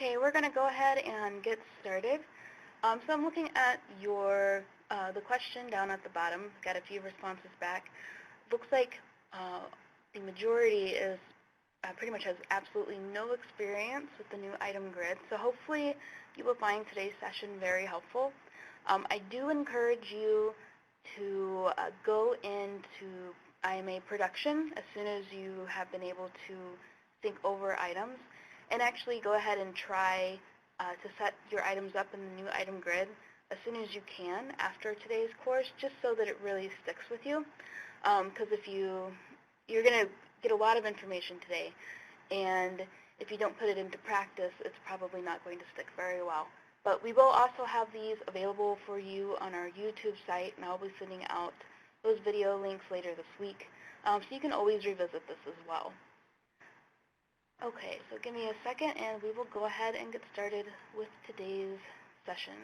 Okay, we're going to go ahead and get started. So I'm looking at the question down at the bottom. Got a few responses back. Looks like the majority is pretty much has absolutely no experience with the new item grid. So hopefully you will find today's session very helpful. I do encourage you to go into IMA production as soon as you have been able to sync over items, and actually go ahead and try to set your items up in the new item grid as soon as you can after today's course, just so that it really sticks with you. Because you're going to get a lot of information today, and if you don't put it into practice, it's probably not going to stick very well. But we will also have these available for you on our YouTube site, and I'll be sending out those video links later this week, so you can always revisit this as well. Okay, so give me a second, and we will go ahead and get started with today's session.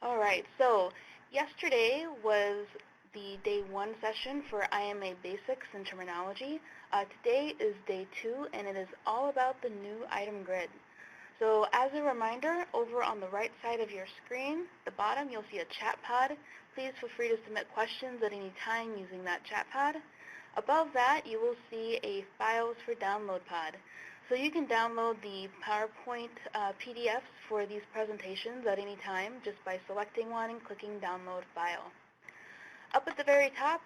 All right, so yesterday was the day 1 session for IMA Basics and Terminology. Today is day 2, and it is all about the new item grid. So as a reminder, over on the right side of your screen, the bottom, you'll see a chat pod. Please feel free to submit questions at any time using that chat pod. Above that, you will see a Files for Download pod. So you can download the PowerPoint PDFs for these presentations at any time just by selecting one and clicking Download File. Up at the very top,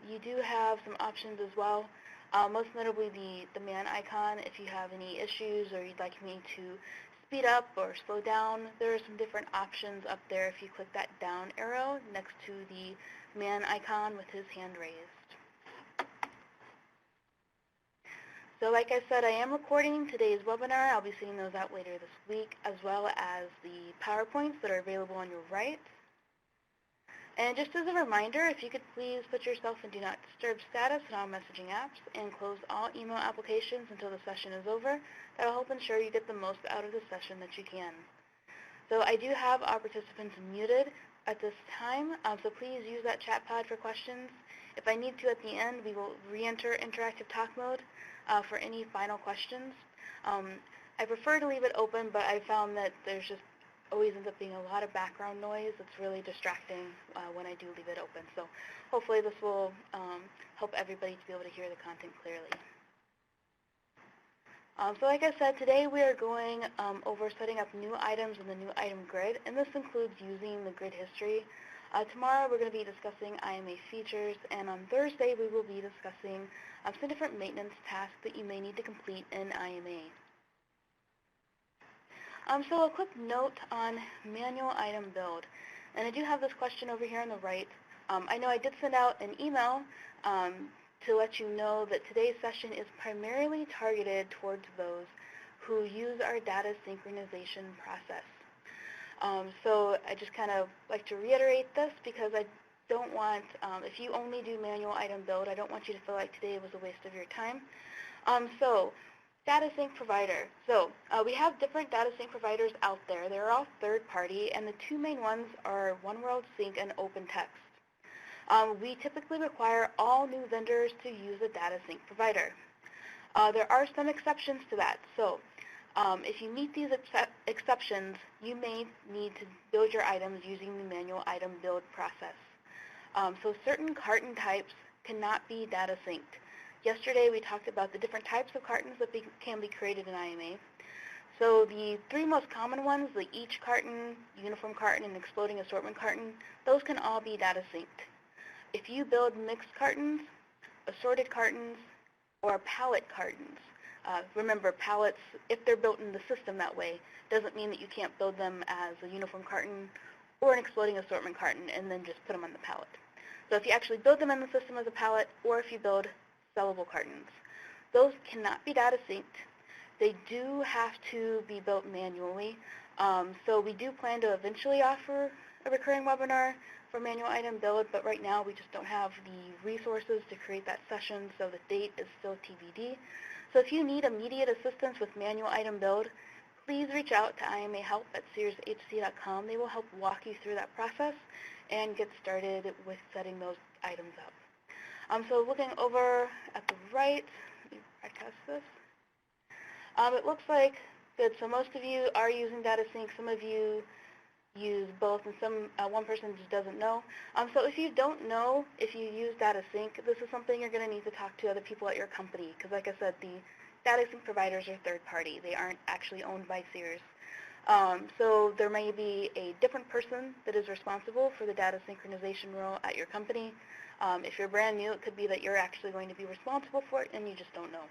you do have some options as well, most notably the man icon. If you have any issues or you'd like me to speed up or slow down, there are some different options up there if you click that down arrow next to the man icon with his hand raised. So like I said, I am recording today's webinar. I'll be sending those out later this week, as well as the PowerPoints that are available on your right. And just as a reminder, if you could please put yourself in Do Not Disturb status in all messaging apps and close all email applications until the session is over, that will help ensure you get the most out of the session that you can. So I do have our participants muted at this time, so please use that chat pod for questions. If I need to at the end, we will re-enter interactive talk mode for any final questions. I prefer to leave it open, but I found that there's just always ends up being a lot of background noise. It's really distracting when I do leave it open. So hopefully this will help everybody to be able to hear the content clearly. So like I said, today we are going over setting up new items in the new item grid, and this includes using the grid history. Tomorrow we're going to be discussing IMA features, and on Thursday we will be discussing some different maintenance tasks that you may need to complete in IMA. So a quick note on manual item build. And I do have this question over here on the right. I know I did send out an email to let you know that today's session is primarily targeted towards those who use our data synchronization process. So I just kind of like to reiterate this because I don't want, if you only do manual item build, I don't want you to feel like today was a waste of your time. Data sync provider. So we have different data sync providers out there. They're all third-party, and the two main ones are OneWorld Sync and OpenText. We typically require all new vendors to use a data sync provider. There are some exceptions to that. So if you meet these exceptions, you may need to build your items using the manual item build process. So certain carton types cannot be data synced. Yesterday we talked about the different types of cartons that can be created in IMA. So the 3 most common ones, the each carton, uniform carton, and exploding assortment carton, those can all be data synced. If you build mixed cartons, assorted cartons, or pallet cartons, remember pallets, if they're built in the system that way, doesn't mean that you can't build them as a uniform carton or an exploding assortment carton and then just put them on the pallet. So if you actually build them in the system as a pallet, or if you build sellable cartons, those cannot be data synced. They do have to be built manually. So we do plan to eventually offer a recurring webinar for manual item build, but right now we just don't have the resources to create that session, so the date is still TBD. So if you need immediate assistance with manual item build, please reach out to imahelp@searshc.com. They will help walk you through that process and get started with setting those items up. So looking over at the right, let me broadcast this. It looks like good. So most of you are using data sync. Some of you use both, and one person just doesn't know. So if you don't know if you use data sync, this is something you're going to need to talk to other people at your company, because like I said, the data sync providers are third party. They aren't actually owned by Sears. So there may be a different person that is responsible for the data synchronization role at your company. If you're brand new, it could be that you're actually going to be responsible for it and you just don't know.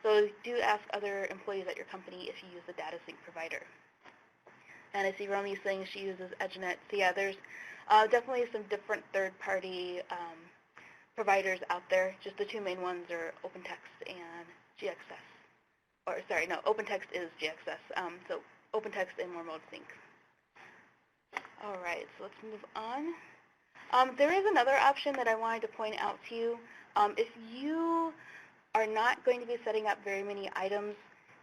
So do ask other employees at your company if you use the data sync provider. And I see Romy saying she uses EdgeNet. So yeah, there's definitely some different third-party providers out there. Just the two main ones are OpenText and GXS. Or sorry, no, OpenText is GXS. So OpenText and More Mode Sync. All right, so let's move on. There is another option that I wanted to point out to you. If you are not going to be setting up very many items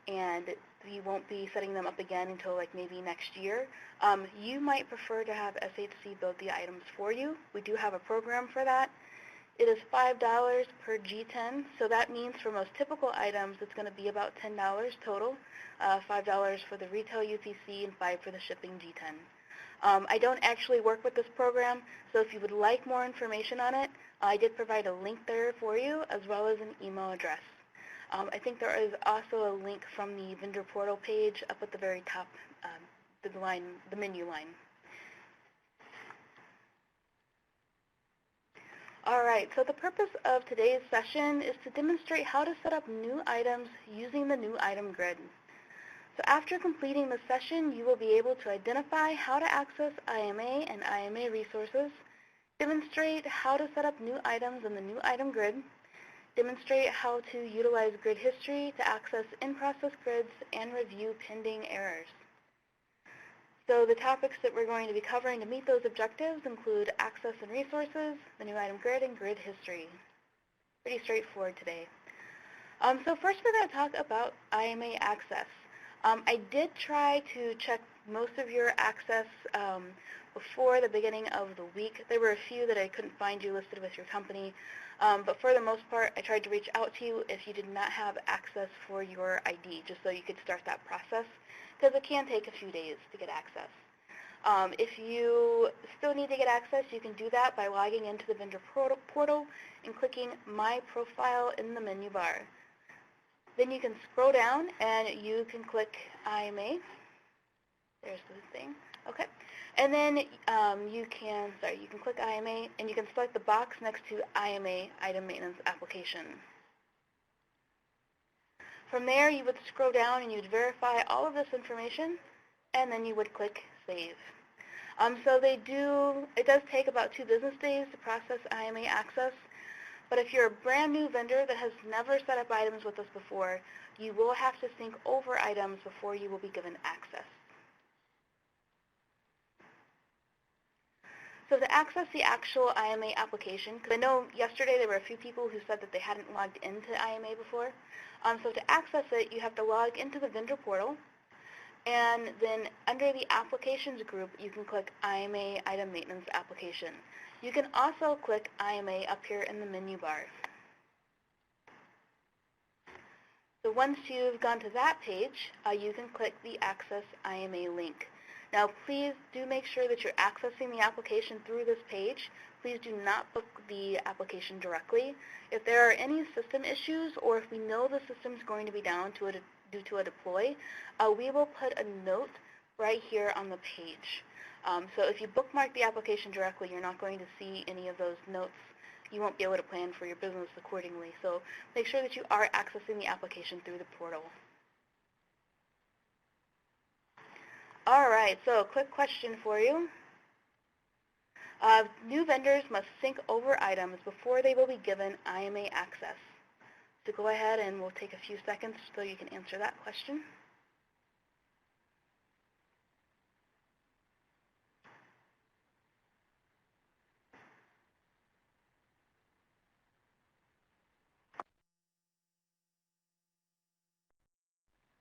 and you won't be setting them up again until like maybe next year, you might prefer to have SHC build the items for you. We do have a program for that. It is $5 per G10, so that means for most typical items it's going to be about $10 total, $5 for the retail UPC and $5 for the shipping G10. I don't actually work with this program, so if you would like more information on it, I did provide a link there for you as well as an email address. I think there is also a link from the vendor portal page up at the very top, the menu line. All right, so the purpose of today's session is to demonstrate how to set up new items using the new item grid. So after completing the session, you will be able to identify how to access IMA and IMA resources, demonstrate how to set up new items in the new item grid, demonstrate how to utilize grid history to access in-process grids, and review pending errors. So the topics that we're going to be covering to meet those objectives include access and resources, the new item grid, and grid history. Pretty straightforward today. So first we're going to talk about IMA access. I did try to check most of your access before the beginning of the week. There were a few that I couldn't find you listed with your company, but for the most part, I tried to reach out to you if you did not have access for your ID, just so you could start that process, because it can take a few days to get access. If you still need to get access, you can do that by logging into the vendor portal and clicking My Profile in the menu bar. Then you can scroll down and you can click IMA. There's the thing. Okay. And then you can click IMA and you can select the box next to IMA, Item Maintenance Application. From there, you would scroll down and you'd verify all of this information, and then you would click Save. So it does take about 2 business days to process IMA access, but if you're a brand new vendor that has never set up items with us before, you will have to sync over items before you will be given access. So to access the actual IMA application, because I know yesterday there were a few people who said that they hadn't logged into IMA before. So to access it, you have to log into the vendor portal, and then under the applications group, you can click IMA Item Maintenance Application. You can also click IMA up here in the menu bar. So once you've gone to that page, you can click the Access IMA link. Now please do make sure that you're accessing the application through this page. Please do not book the application directly. If there are any system issues, or if we know the system's going to be down due to a deploy, we will put a note right here on the page. So if you bookmark the application directly, you're not going to see any of those notes. You won't be able to plan for your business accordingly. So make sure that you are accessing the application through the portal. All right, so a quick question for you. New vendors must sync over items before they will be given IMA access. So go ahead and we'll take a few seconds so you can answer that question.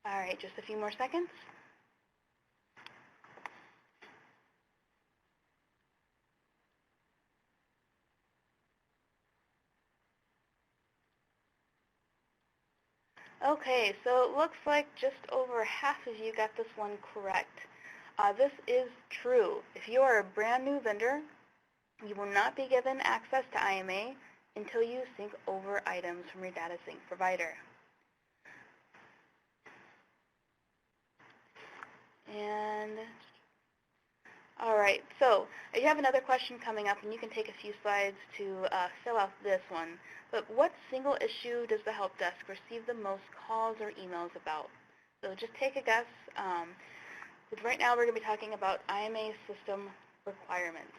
All right, just a few more seconds. Okay, so it looks like just over half of you got this one correct. This is true. If you are a brand new vendor, you will not be given access to IMA until you sync over items from your data sync provider. And all right, so you have another question coming up, and you can take a few slides to fill out this one. But what single issue does the help desk receive the most calls or emails about? So just take a guess. Because right now we're going to be talking about IMA system requirements.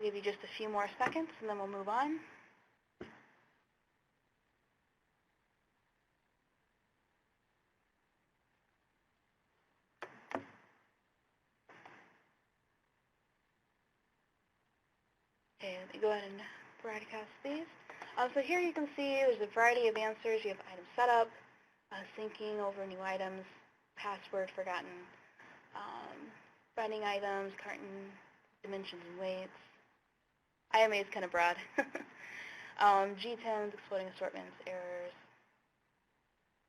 I'll give you just a few more seconds, and then we'll move on. Okay, let me go ahead and broadcast these. So here you can see there's a variety of answers. You have item setup, syncing over new items, password forgotten, finding items, carton, dimensions and weights. IMA is kind of broad. G10s, exploding assortments, errors.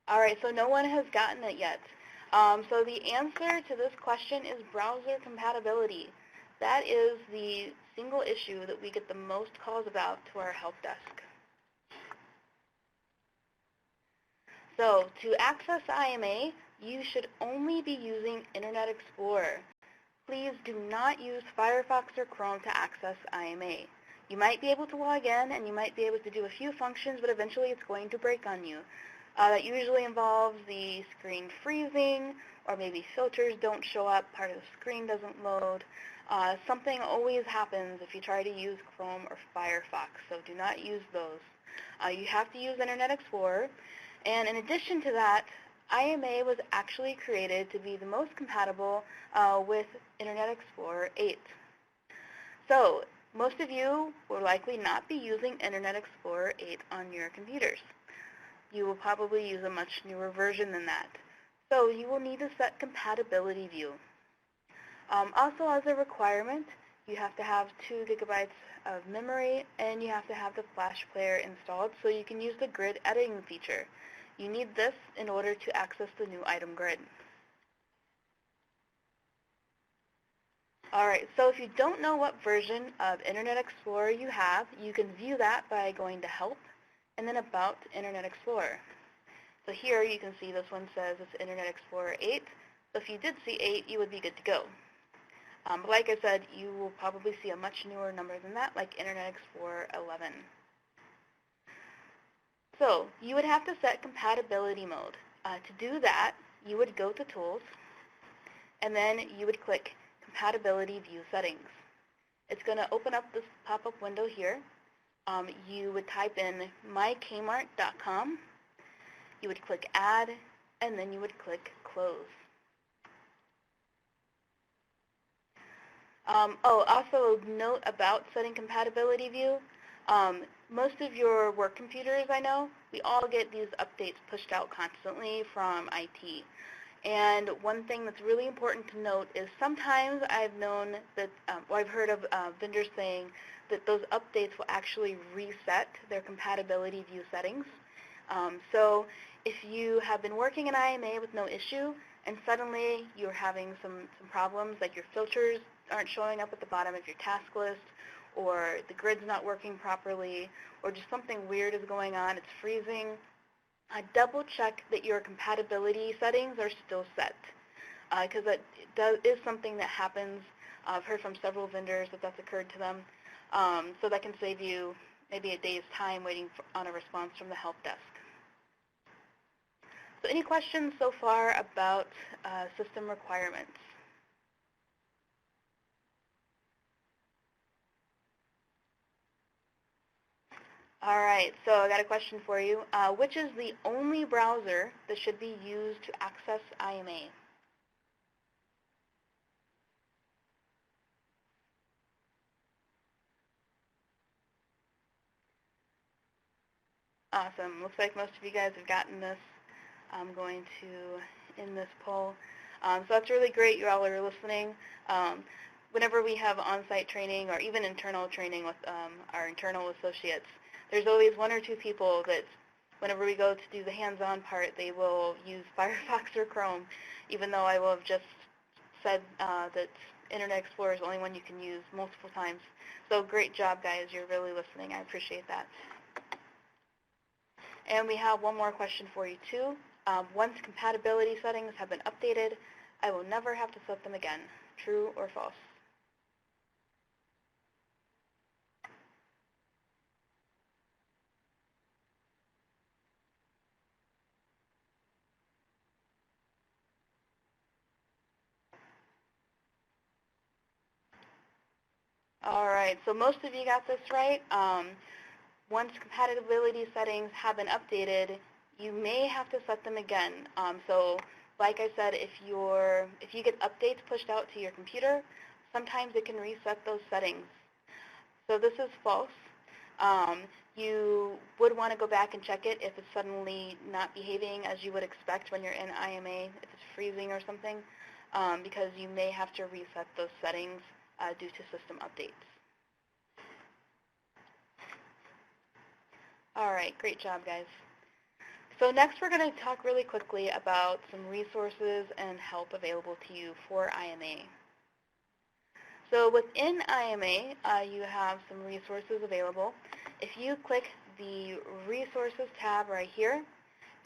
All right, so no one has gotten it yet. So the answer to this question is browser compatibility. That is the single issue that we get the most calls about to our help desk. So to access IMA, you should only be using Internet Explorer. Please do not use Firefox or Chrome to access IMA. You might be able to log in and you might be able to do a few functions, but eventually it's going to break on you. That usually involves the screen freezing, or maybe filters don't show up, part of the screen doesn't load. Something always happens if you try to use Chrome or Firefox, so do not use those. You have to use Internet Explorer. And in addition to that, IMA was actually created to be the most compatible with Internet Explorer 8. So most of you will likely not be using Internet Explorer 8 on your computers. You will probably use a much newer version than that. So you will need to set compatibility view. Also, as a requirement, you have to have 2 gigabytes of memory, and you have to have the Flash player installed so you can use the grid editing feature. You need this in order to access the new item grid. All right, so if you don't know what version of Internet Explorer you have, you can view that by going to Help and then About Internet Explorer. So here you can see this one says it's Internet Explorer 8. So if you did see 8, you would be good to go. But like I said, you will probably see a much newer number than that, like Internet Explorer 11. So you would have to set compatibility mode. To do that, you would go to Tools, and then you would click Compatibility View Settings. It's going to open up this pop-up window here. You would type in mykmart.com. You would click Add, and then you would click Close. Also note about setting compatibility view. Most of your work computers, I know, we all get these updates pushed out constantly from IT. And one thing that's really important to note is sometimes I've known that, I've heard of vendors saying that those updates will actually reset their compatibility view settings. So if you have been working in IMA with no issue, and suddenly you're having some problems, like your filters aren't showing up at the bottom of your task list, or the grid's not working properly, or just something weird is going on, it's freezing, double check that your compatibility settings are still set, because that is something that happens. I've heard from several vendors that that's occurred to them, so that can save you maybe a day's time waiting on a response from the help desk. So any questions so far about system requirements? All right, so I got a question for you. Which is the only browser that should be used to access IMA? Awesome. Looks like most of you guys have gotten this. I'm going to end this poll. So that's really great you all are listening. Whenever we have on-site training or even internal training with our internal associates, there's always one or two people that whenever we go to do the hands-on part, they will use Firefox or Chrome, even though I will have just said that Internet Explorer is the only one you can use multiple times. So great job, guys. You're really listening. I appreciate that. And we have one more question for you, too. Once compatibility settings have been updated, I will never have to set them again. True or false? All right, so most of you got this right. Once compatibility settings have been updated, you may have to set them again. So like I said, if you get updates pushed out to your computer, sometimes it can reset those settings. So this is false. You would want to go back and check it if it's suddenly not behaving as you would expect when you're in IMA, if it's freezing or something, because you may have to reset those settings due to system updates. All right, great job, guys. So next we're going to talk really quickly about some resources and help available to you for IMA. So within IMA, you have some resources available. If you click the Resources tab right here,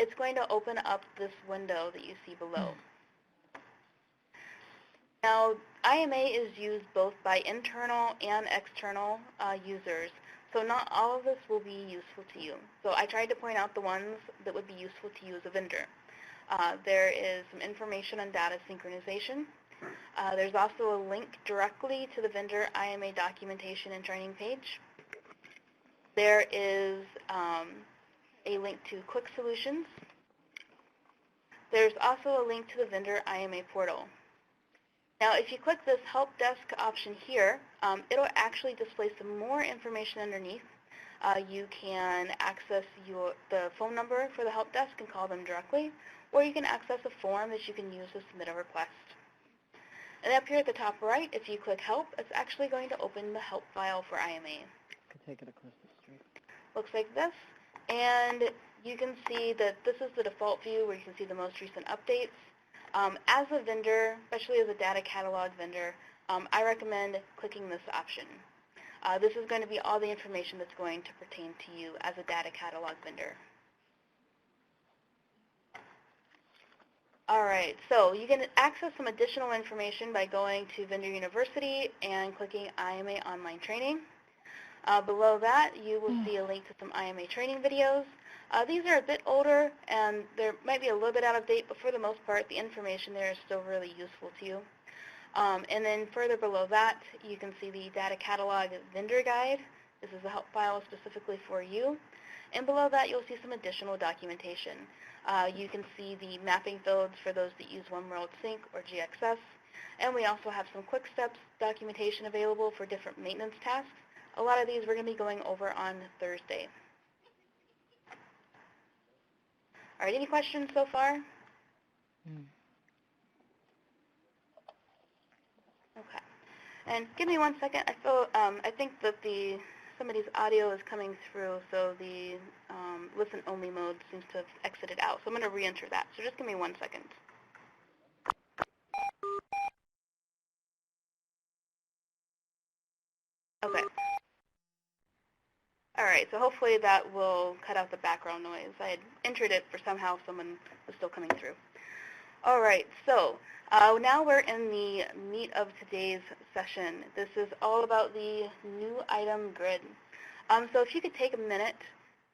it's going to open up this window that you see below. Now, IMA is used both by internal and external users, so not all of this will be useful to you. So I tried to point out the ones that would be useful to you as a vendor. There is some information on data synchronization. There's also a link directly to the vendor IMA documentation and training page. There is a link to Quick Solutions. There's also a link to the vendor IMA portal. Now, if you click this Help Desk option here, it'll actually display some more information underneath. You can access the phone number for the Help Desk and call them directly, or you can access a form that you can use to submit a request. And up here at the top right, if you click Help, it's actually going to open the help file for IMA. Could take it across the street. Looks like this. And you can see that this is the default view where you can see the most recent updates. As a vendor, especially as a data catalog vendor, I recommend clicking this option. This is going to be all the information that's going to pertain to you as a data catalog vendor. All right, so you can access some additional information by going to Vendor University and clicking IMA Online Training. Below that, you will see a link to some IMA training videos. These are a bit older, and they might be a little bit out of date, but for the most part, the information there is still really useful to you. And then further below that, you can see the Data Catalog Vendor Guide. This is a help file specifically for you. And below that, you'll see some additional documentation. You can see the mapping fields for those that use OneWorld Sync or GXS. And we also have some quick steps documentation available for different maintenance tasks. A lot of these we're going to be going over on Thursday. All right, any questions so far? Okay. And give me 1 second. I think that somebody's audio is coming through, so the listen-only mode seems to have exited out. So I'm going to re-enter that. So just give me 1 second. Okay. All right, so hopefully that will cut out the background noise. I had entered it for somehow someone was still coming through. All right, so now we're in the meat of today's session. This is all about the new item grid. So if you could take a minute,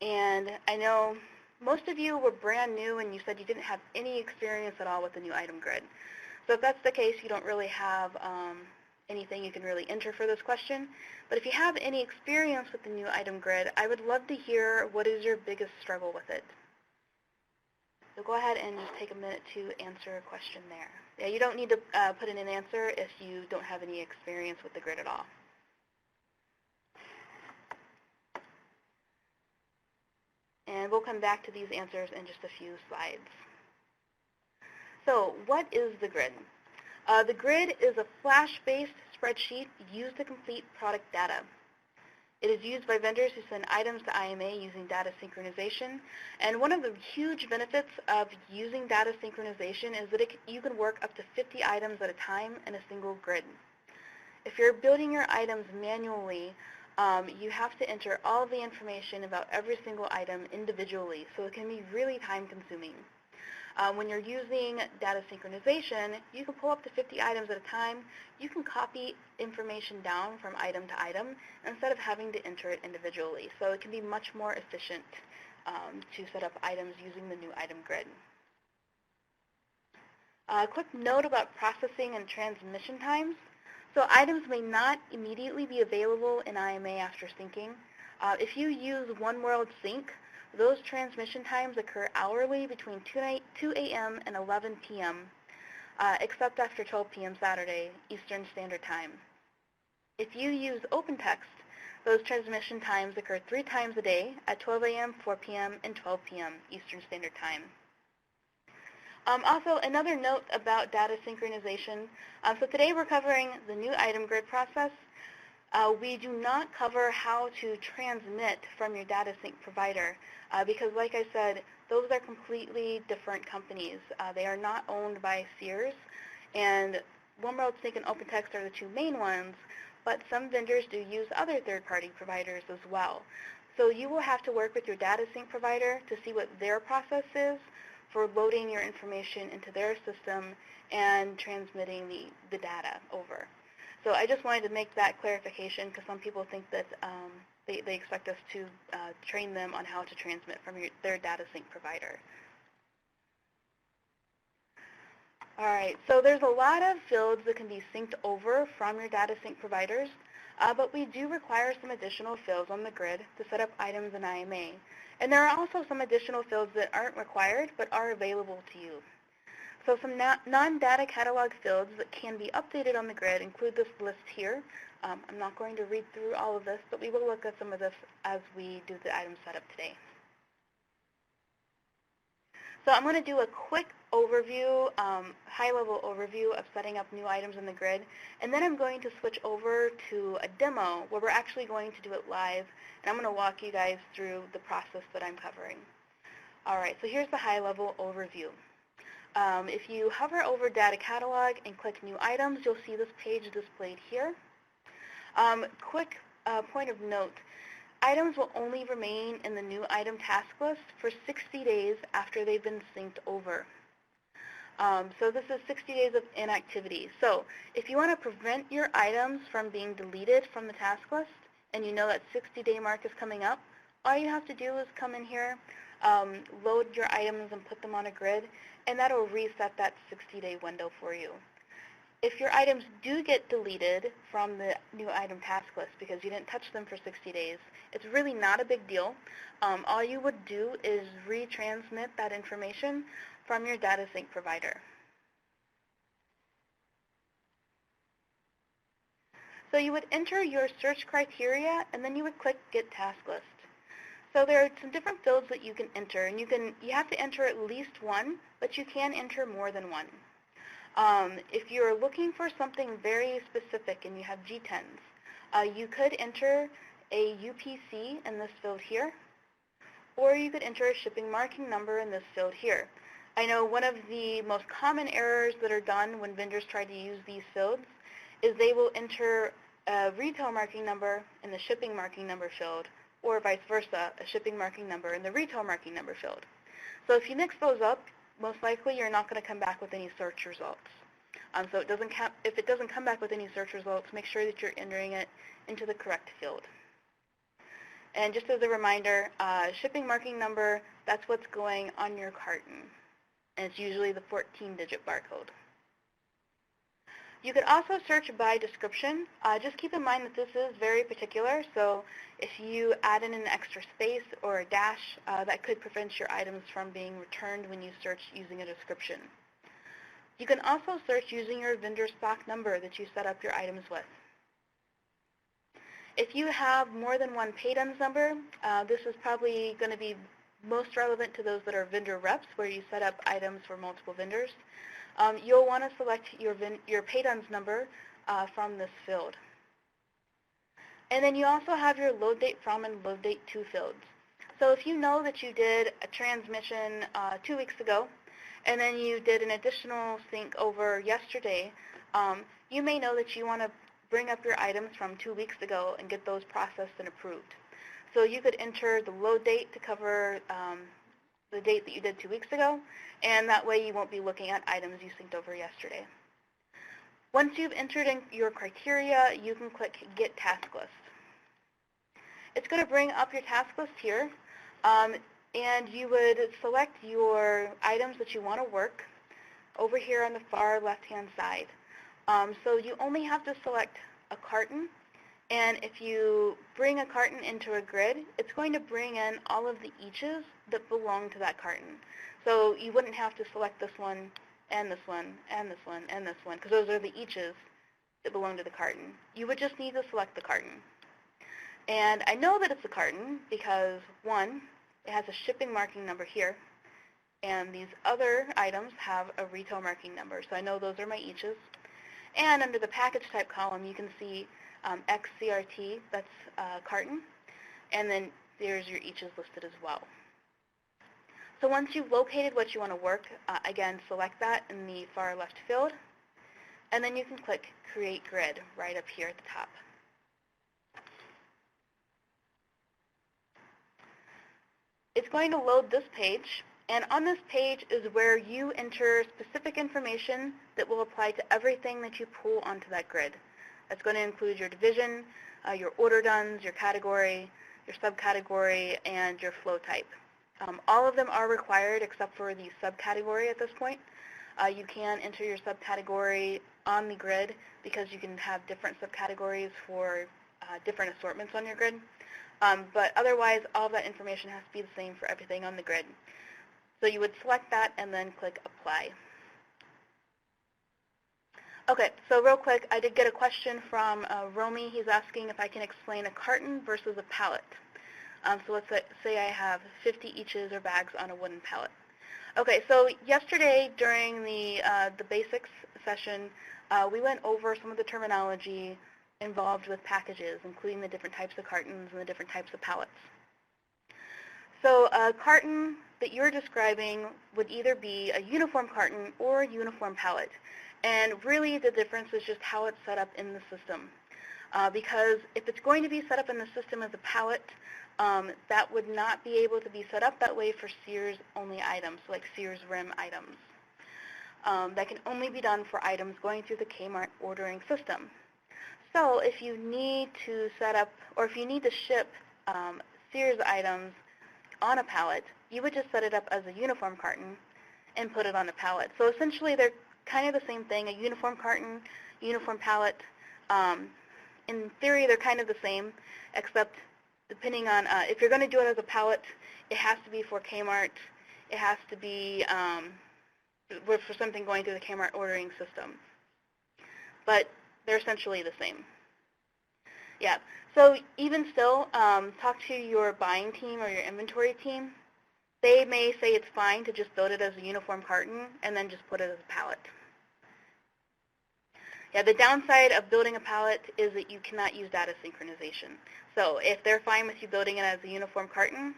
and I know most of you were brand new and you said you didn't have any experience at all with the new item grid. So if that's the case, you don't really have anything you can really enter for this question. But if you have any experience with the new item grid, I would love to hear what is your biggest struggle with it. So go ahead and just take a minute to answer a question there. Yeah, you don't need to put in an answer if you don't have any experience with the grid at all. And we'll come back to these answers in just a few slides. So what is the grid? The grid is a flash-based spreadsheet used to complete product data. It is used by vendors who send items to IMA using data synchronization. And one of the huge benefits of using data synchronization is that you can work up to 50 items at a time in a single grid. If you're building your items manually, you have to enter all the information about every single item individually, so it can be really time-consuming. When you're using data synchronization, you can pull up to 50 items at a time. You can copy information down from item to item instead of having to enter it individually. So it can be much more efficient to set up items using the new item grid. A quick note about processing and transmission times. So items may not immediately be available in IMA after syncing. If you use One World Sync, those transmission times occur hourly between 2 a.m. and 11 p.m., except after 12 p.m. Saturday, Eastern Standard Time. If you use OpenText, those transmission times occur 3 times a day at 12 a.m., 4 p.m., and 12 p.m. Eastern Standard Time. Also, another note about data synchronization. So today we're covering the new item grid process. We do not cover how to transmit from your data sync provider because, like I said, those are completely different companies. They are not owned by Sears, and One World Sync and OpenText are the two main ones, but some vendors do use other third-party providers as well. So you will have to work with your data sync provider to see what their process is for loading your information into their system and transmitting the data over. So I just wanted to make that clarification because some people think that they expect us to train them on how to transmit from their data sync provider. All right, so there's a lot of fields that can be synced over from your data sync providers, but we do require some additional fields on the grid to set up items in IMA. And there are also some additional fields that aren't required but are available to you. So some non-data catalog fields that can be updated on the grid include this list here. I'm not going to read through all of this, but we will look at some of this as we do the item setup today. So I'm going to do a quick overview, high-level overview of setting up new items in the grid, and then I'm going to switch over to a demo where we're actually going to do it live, and I'm going to walk you guys through the process that I'm covering. All right, so here's the high-level overview. If you hover over Data Catalog and click New Items, you'll see this page displayed here. Quick point of note, items will only remain in the new item task list for 60 days after they've been synced over. So this is 60 days of inactivity. So if you want to prevent your items from being deleted from the task list, and you know that 60-day mark is coming up, all you have to do is come in here, load your items and put them on a grid, and that'll reset that 60-day window for you. If your items do get deleted from the new item task list because you didn't touch them for 60 days, it's really not a big deal. All you would do is retransmit that information from your data sync provider. So you would enter your search criteria, and then you would click Get Task List. So there are some different fields that you can enter, and you have to enter at least one, but you can enter more than one. If you're looking for something very specific and you have G10s, you could enter a UPC in this field here, or you could enter a shipping marking number in this field here. I know one of the most common errors that are done when vendors try to use these fields is they will enter a retail marking number in the shipping marking number field, or vice versa, a shipping marking number in the retail marking number field. So if you mix those up, most likely you're not going to come back with any search results. So if it doesn't come back with any search results, make sure that you're entering it into the correct field. And just as a reminder, shipping marking number, that's what's going on your carton. And it's usually the 14-digit barcode. You could also search by description. Just keep in mind that this is very particular, so if you add in an extra space or a dash, that could prevent your items from being returned when you search using a description. You can also search using your vendor stock number that you set up your items with. If you have more than one paid-ins number, this is probably going to be most relevant to those that are vendor reps, where you set up items for multiple vendors. You'll want to select your paid DUNS number from this field. And then you also have your load date from and load date to fields. So if you know that you did a transmission 2 weeks ago, and then you did an additional sync over yesterday, you may know that you want to bring up your items from 2 weeks ago and get those processed and approved. So you could enter the load date to cover the date that you did 2 weeks ago, and that way you won't be looking at items you synced over yesterday. Once you've entered in your criteria, you can click Get Task List. It's going to bring up your task list here, and you would select your items that you want to work over here on the far left-hand side. So you only have to select a carton, and if you bring a carton into a grid, it's going to bring in all of the eaches that belong to that carton. So you wouldn't have to select this one, and this one, and this one, and this one, because those are the eaches that belong to the carton. You would just need to select the carton. And I know that it's a carton because, one, it has a shipping marking number here, and these other items have a retail marking number, so I know those are my eaches. And under the package type column, you can see XCRT, that's carton, and then there's your eaches listed as well. So once you've located what you want to work, again, select that in the far left field, and then you can click Create Grid right up here at the top. It's going to load this page, and on this page is where you enter specific information that will apply to everything that you pull onto that grid. That's going to include your division, your order DUNS, your category, your subcategory, and your flow type. All of them are required except for the subcategory at this point. You can enter your subcategory on the grid because you can have different subcategories for different assortments on your grid. But otherwise, all of that information has to be the same for everything on the grid. So you would select that and then click Apply. Okay, so real quick, I did get a question from Romy. He's asking if I can explain a carton versus a pallet. So let's say I have 50 eaches or bags on a wooden pallet. Okay, so yesterday during the basics session, we went over some of the terminology involved with packages, including the different types of cartons and the different types of pallets. So a carton that you're describing would either be a uniform carton or a uniform pallet. And really the difference is just how it's set up in the system. Because if it's going to be set up in the system as a pallet, that would not be able to be set up that way for Sears-only items, so like Sears Rim items. That can only be done for items going through the Kmart ordering system. So if you need to set up, or if you need to ship Sears items on a pallet, you would just set it up as a uniform carton and put it on a pallet. So essentially they're kind of the same thing, a uniform carton, uniform pallet. In theory, they're kind of the same, except depending on, if you're going to do it as a pallet, it has to be for Kmart. It has to be for something going through the Kmart ordering system. But they're essentially the same. Yeah, so even still, talk to your buying team or your inventory team. They may say it's fine to just build it as a uniform carton and then just put it as a pallet. Yeah, the downside of building a pallet is that you cannot use data synchronization. So if they're fine with you building it as a uniform carton,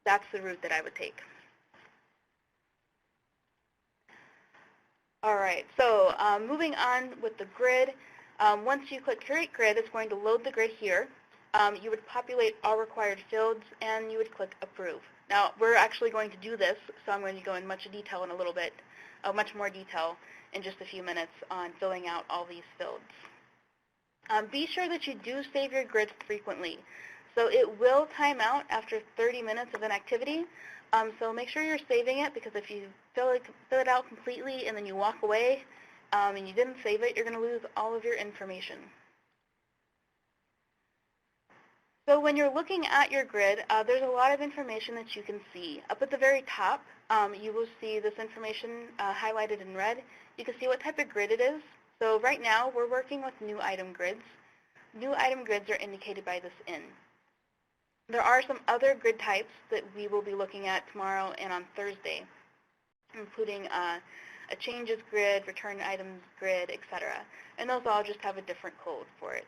that's the route that I would take. All right, so moving on with the grid. Once you click Create Grid, it's going to load the grid here. You would populate all required fields, and you would click Approve. Now, we're actually going to do this, so I'm going to go in much detail in a little bit, much more detail in just a few minutes on filling out all these fields. Be sure that you do save your grids frequently. So it will time out after 30 minutes of an activity. So make sure you're saving it, because if you fill it out completely and then you walk away and you didn't save it, you're going to lose all of your information. So when you're looking at your grid, there's a lot of information that you can see. Up at the very top, you will see this information highlighted in red. You can see what type of grid it is. So right now, we're working with new item grids. New item grids are indicated by this N. There are some other grid types that we will be looking at tomorrow and on Thursday, including a changes grid, return items grid, etc. And those all just have a different code for it.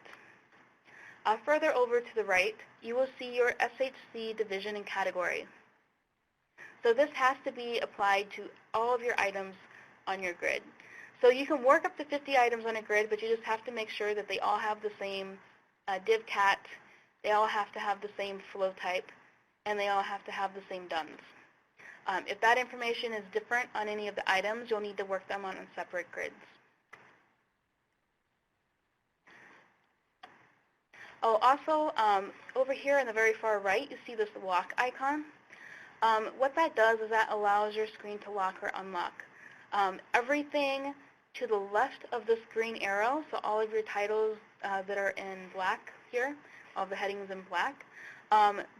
Further over to the right, you will see your SHC division and category. So this has to be applied to all of your items on your grid. So you can work up to 50 items on a grid, but you just have to make sure that they all have the same div cat, they all have to have the same flow type, and they all have to have the same DUNS. If that information is different on any of the items, you'll need to work them on separate grids. Oh, also, over here on the very far right, you see this lock icon. What that does is that allows your screen to lock or unlock. Everything to the left of this green arrow, so all of your titles that are in black here, all the headings in black,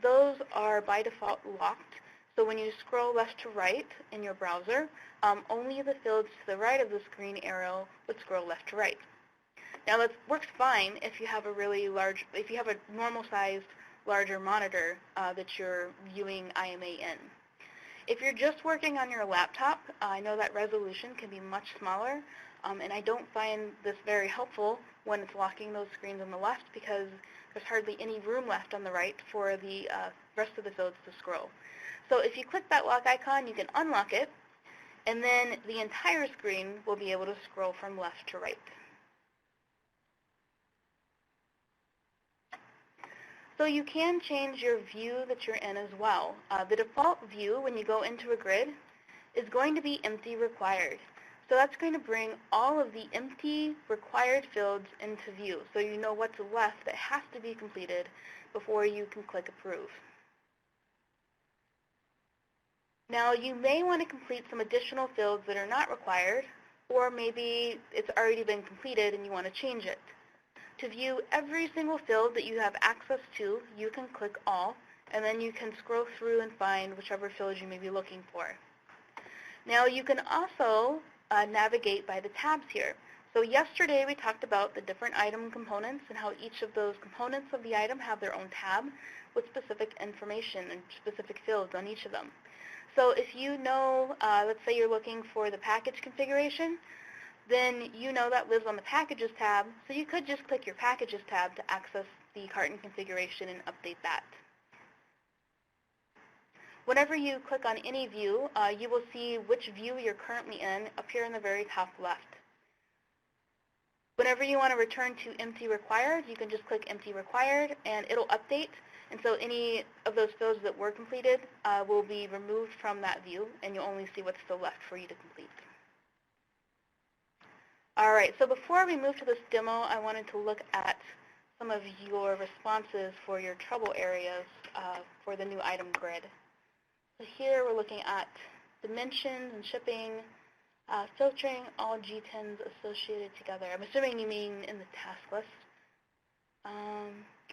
those are by default locked. So when you scroll left to right in your browser, only the fields to the right of this green arrow would scroll left to right. Now that works fine if you have a really large, if you have a normal-sized, larger monitor that you're viewing IMA in. If you're just working on your laptop, I know that resolution can be much smaller, and I don't find this very helpful when it's locking those screens on the left because there's hardly any room left on the right for the rest of the fields to scroll. So if you click that lock icon, you can unlock it, and then the entire screen will be able to scroll from left to right. So you can change your view that you're in as well. The default view when you go into a grid is going to be empty required. So that's going to bring all of the empty required fields into view so you know what's left that has to be completed before you can click approve. Now you may want to complete some additional fields that are not required, or maybe it's already been completed and you want to change it. To view every single field that you have access to, you can click all, and then you can scroll through and find whichever field you may be looking for. Now you can also navigate by the tabs here. So yesterday we talked about the different item components and how each of those components of the item have their own tab with specific information and specific fields on each of them. So if you know, let's say you're looking for the package configuration, then you know that lives on the Packages tab, so you could just click your Packages tab to access the carton configuration and update that. Whenever you click on any view, you will see which view you're currently in up here in the very top left. Whenever you want to return to empty required, you can just click empty required and it'll update. And so any of those fields that were completed will be removed from that view, and you'll only see what's still left for you to complete. All right, so before we move to this demo, I wanted to look at some of your responses for your trouble areas for the new item grid. So here we're looking at dimensions and shipping, filtering all G10s associated together. I'm assuming you mean in the task list.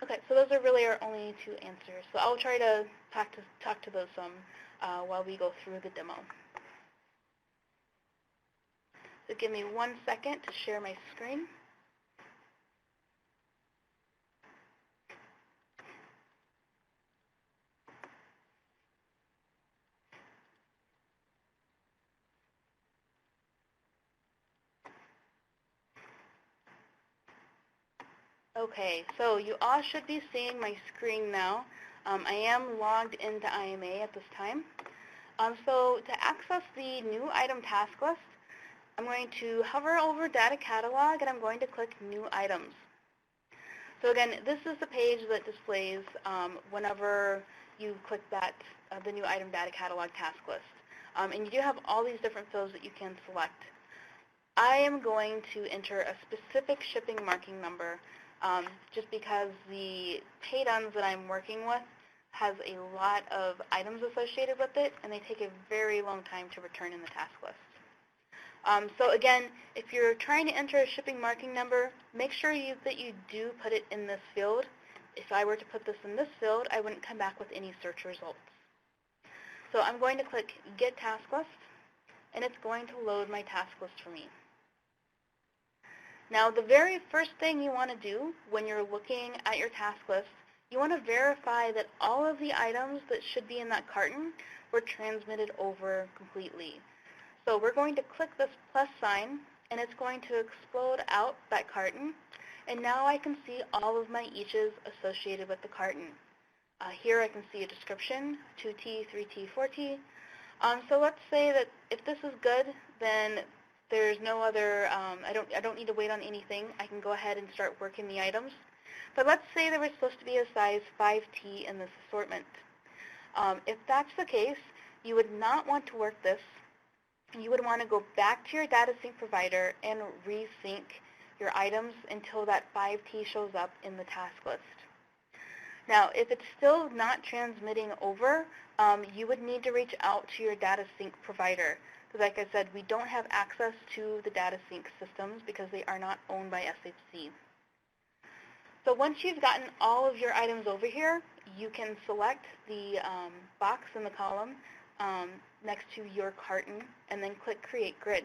Okay, so those are really our only two answers. So I'll try to talk to those some while we go through the demo. So give me 1 second to share my screen. Okay, so you all should be seeing my screen now. I am logged into IMA at this time. So to access the new item task list, I'm going to hover over Data Catalog and I'm going to click New Items. So again, this is the page that displays whenever you click that the New Item Data Catalog task list. And you do have all these different fields that you can select. I am going to enter a specific shipping marking number just because the pay-downs that I'm working with has a lot of items associated with it, and they take a very long time to return in the task list. So again, if you're trying to enter a shipping marking number, make sure that you do put it in this field. If I were to put this in this field, I wouldn't come back with any search results. So I'm going to click Get Task List, and it's going to load my task list for me. Now, the very first thing you want to do when you're looking at your task list you want to verify that all of the items that should be in that carton were transmitted over completely. So we're going to click this plus sign, and it's going to explode out that carton. And now I can see all of my eaches associated with the carton. Here I can see a description, 2T, 3T, 4T. So let's say that if this is good, then there's no other, I don't need to wait on anything. I can go ahead and start working the items. But let's say there was supposed to be a size 5T in this assortment. If that's the case, you would not want to work this. You would want to go back to your data sync provider and resync your items until that 5T shows up in the task list. Now, if it's still not transmitting over, you would need to reach out to your data sync provider. Because like I said, we don't have access to the data sync systems because they are not owned by SHC. So once you've gotten all of your items over here, you can select the box in the column next to your carton and then click Create Grid.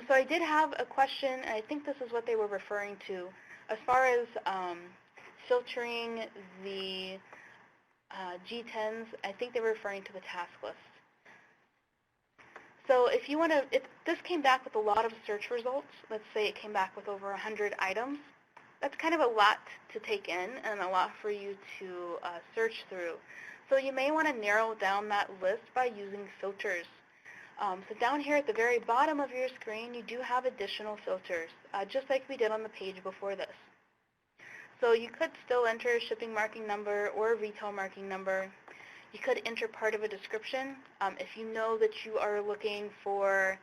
So I did have a question, and I think this is what they were referring to, as far as filtering the G10s. I think they were referring to the task list. So if you want to, if this came back with a lot of search results, let's say it came back with over 100 items, that's kind of a lot to take in and a lot for you to search through. So you may want to narrow down that list by using filters. So down here at the very bottom of your screen, you do have additional filters, just like we did on the page before this. So you could still enter a shipping marking number or a retail marking number. You could enter part of a description. If you know that you are looking for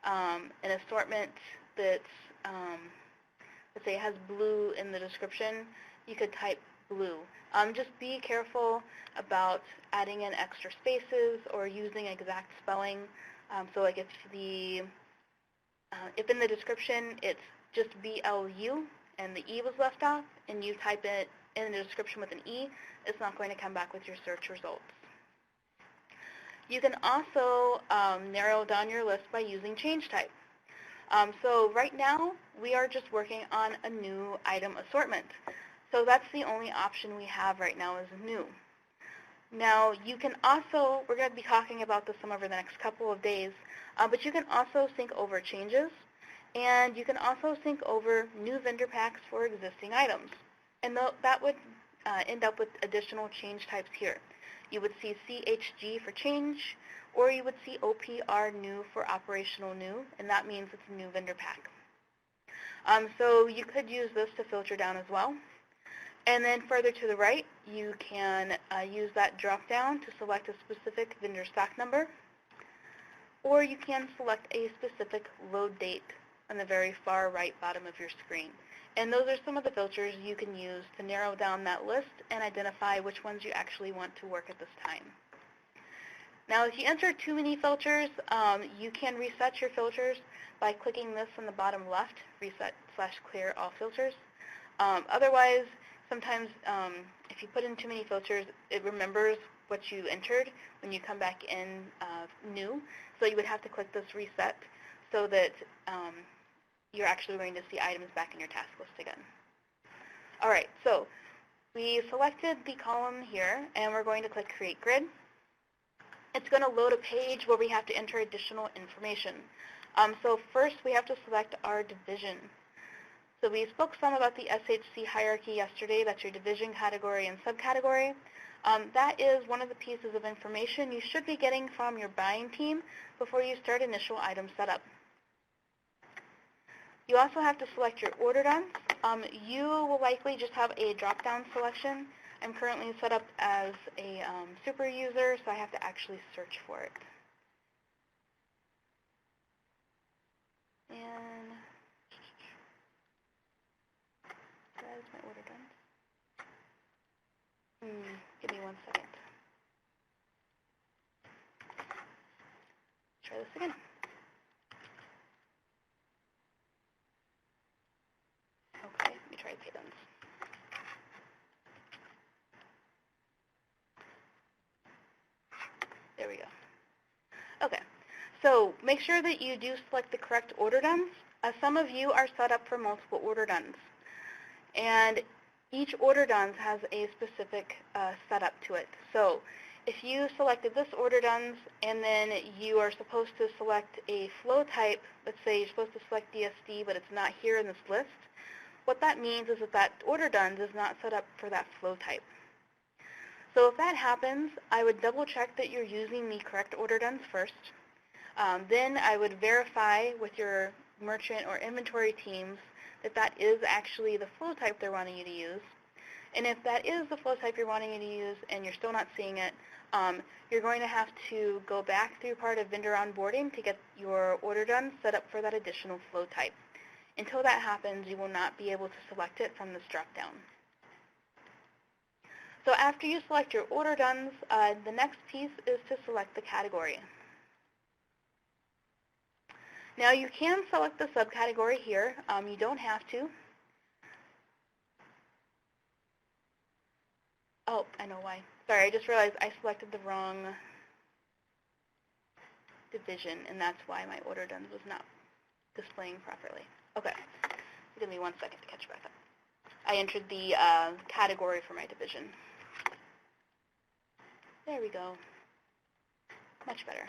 an assortment that's, let's say it has blue in the description, you could type blue. Just be careful about adding in extra spaces or using exact spelling. So like if in the description it's just BLU and the E was left off, and you type it in the description with an E, it's not going to come back with your search results. You can also narrow down your list by using change type. So right now, we are just working on a new item assortment. So that's the only option we have right now is new. Now, you can also, we're going to be talking about this some over the next couple of days, but you can also sync over changes, and you can also sync over new vendor packs for existing items. And that would end up with additional change types here. You would see CHG for change, or you would see OPR new for operational new, and that means it's a new vendor pack. So you could use this to filter down as well. And then further to the right, you can use that drop-down to select a specific vendor stock number, or you can select a specific load date on the very far right bottom of your screen. And those are some of the filters you can use to narrow down that list and identify which ones you actually want to work at this time. Now, if you enter too many filters, you can reset your filters by clicking this on the bottom left, reset/clear all filters. Otherwise, sometimes if you put in too many filters, it remembers what you entered when you come back in new. So you would have to click this reset so that you're actually going to see items back in your task list again. All right, so we selected the column here, and we're going to click Create Grid. It's going to load a page where we have to enter additional information. So first, we have to select our division. So we spoke some about the SHC hierarchy yesterday. That's your division, category, and subcategory. That is one of the pieces of information you should be getting from your buying team before you start initial item setup. You also have to select your order done. You will likely just have a drop-down selection. I'm currently set up as a super user, so I have to actually search for it. And that is my order done. Give me 1 second. Try this again. Okay, let me try pay done. There we go. Okay, so make sure that you do select the correct order duns. Some of you are set up for multiple order duns. And each order done has a specific setup to it. So if you selected this order done and then you are supposed to select a flow type, let's say you're supposed to select DSD, but it's not here in this list, what that means is that that order done is not set up for that flow type. So if that happens, I would double check that you're using the correct order done first. Then I would verify with your merchant or inventory teams that that is actually the flow type they're wanting you to use. And if that is the flow type you're wanting you to use and you're still not seeing it, you're going to have to go back through part of vendor onboarding to get your order done set up for that additional flow type. Until that happens, you will not be able to select it from this drop-down. So after you select your order dones, the next piece is to select the category. Now you can select the subcategory here. You don't have to. Oh, I know why. Sorry, I just realized I selected the wrong division, and that's why my order done was not displaying properly. Okay, give me 1 second to catch back up. I entered the category for my division. There we go. Much better.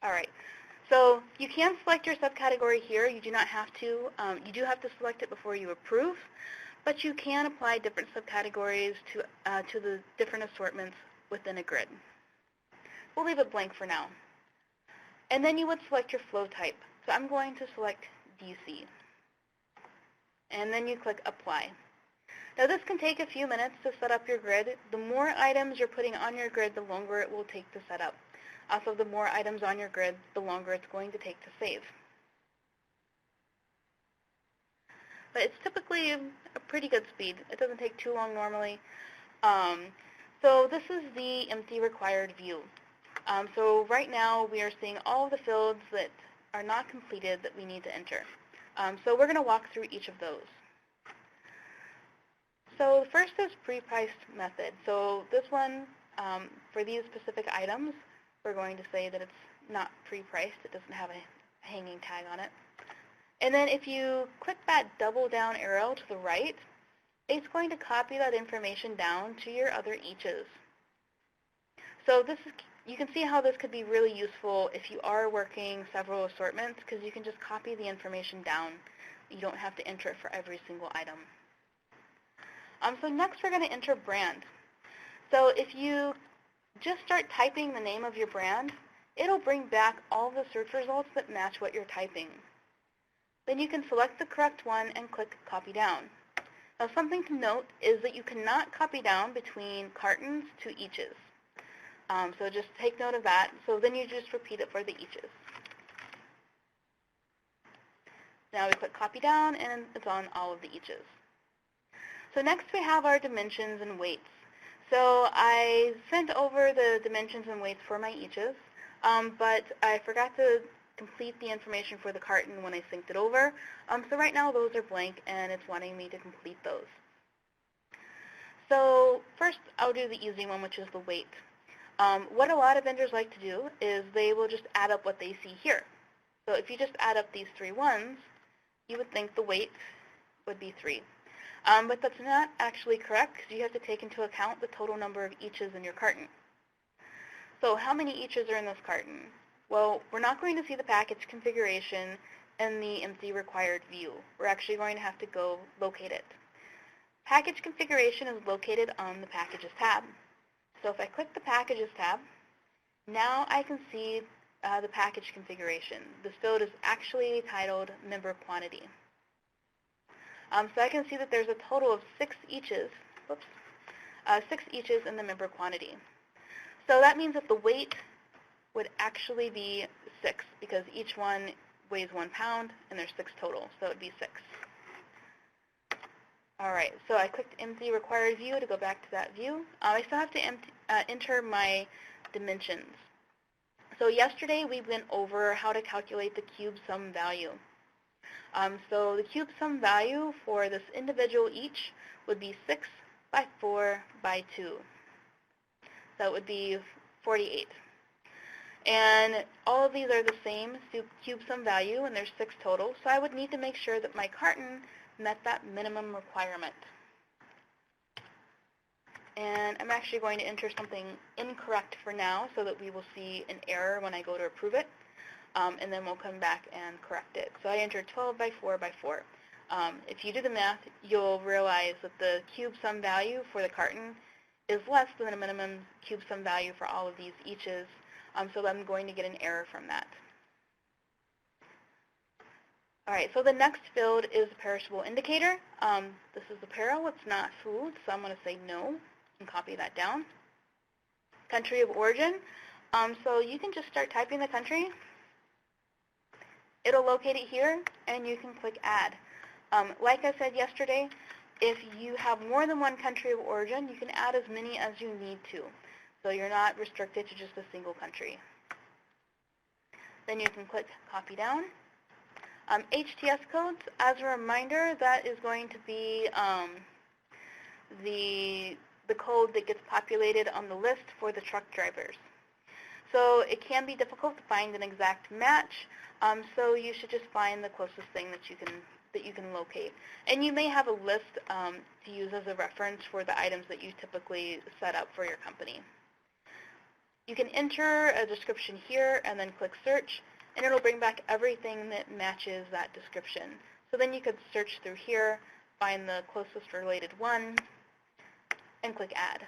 All right, so you can select your subcategory here. You do not have to. You do have to select it before you approve, but you can apply different subcategories to the different assortments within a grid. We'll leave it blank for now. And then you would select your flow type. So I'm going to select DC. And then you click Apply. Now this can take a few minutes to set up your grid. The more items you're putting on your grid, the longer it will take to set up. Also, the more items on your grid, the longer it's going to take to save. But it's typically a pretty good speed. It doesn't take too long normally. So this is the empty required view. So right now we are seeing all of the fields that are not completed that we need to enter. So we're going to walk through each of those. So first is pre-priced method. So this one, for these specific items, we're going to say that it's not pre-priced. It doesn't have a hanging tag on it. And then if you click that double down arrow to the right, it's going to copy that information down to your other eaches. So this is, you can see how this could be really useful if you are working several assortments, because you can just copy the information down. You don't have to enter it for every single item. So next we're going to enter brand. So if you just start typing the name of your brand, it'll bring back all the search results that match what you're typing. Then you can select the correct one and click Copy Down. Now something to note is that you cannot copy down between cartons to eaches. So just take note of that. So then you just repeat it for the eaches. Now we click Copy Down and it's on all of the eaches. So next we have our dimensions and weights. So I sent over the dimensions and weights for my eaches, but I forgot to complete the information for the carton when I synced it over. So right now those are blank and it's wanting me to complete those. So first I'll do the easy one, which is the weight. What a lot of vendors like to do is they will just add up what they see here. So if you just add up these 3 ones, you would think the weight would be 3. But that's not actually correct, because you have to take into account the total number of eaches in your carton. So how many eaches are in this carton? Well, we're not going to see the package configuration in the empty required view. We're actually going to have to go locate it. Package configuration is located on the Packages tab. So if I click the Packages tab, now I can see the package configuration. This field is actually titled Member Quantity. So I can see that there's a total of 6 eaches, 6 eaches in the member quantity. So that means that the weight would actually be 6, because each one weighs 1 pound and there's 6 total, so it would be 6. All right, so I clicked empty required view to go back to that view. I still have to enter my dimensions. So yesterday we went over how to calculate the cube sum value. So the cube sum value for this individual each would be 6 by 4 by 2. So it would be 48. And all of these are the same cube sum value, and there's 6 total. So I would need to make sure that my carton met that minimum requirement. And I'm actually going to enter something incorrect for now so that we will see an error when I go to approve it. And then we'll come back and correct it. So I entered 12 by 4 by 4. If you do the math, you'll realize that the cube sum value for the carton is less than the minimum cube sum value for all of these eaches. So I'm going to get an error from that. All right, so the next field is a perishable indicator. This is apparel, it's not food, so I'm going to say no and copy that down. Country of origin, so you can just start typing the country. It'll locate it here, and you can click add. Like I said yesterday, if you have more than one country of origin, you can add as many as you need to. So you're not restricted to just a single country. Then you can click copy down. HTS codes, as a reminder, that is going to be the code that gets populated on the list for the truck drivers. So it can be difficult to find an exact match, so you should just find the closest thing that you can locate. And you may have a list to use as a reference for the items that you typically set up for your company. You can enter a description here and then click search, and it'll bring back everything that matches that description. So then you could search through here, find the closest related one, and click add.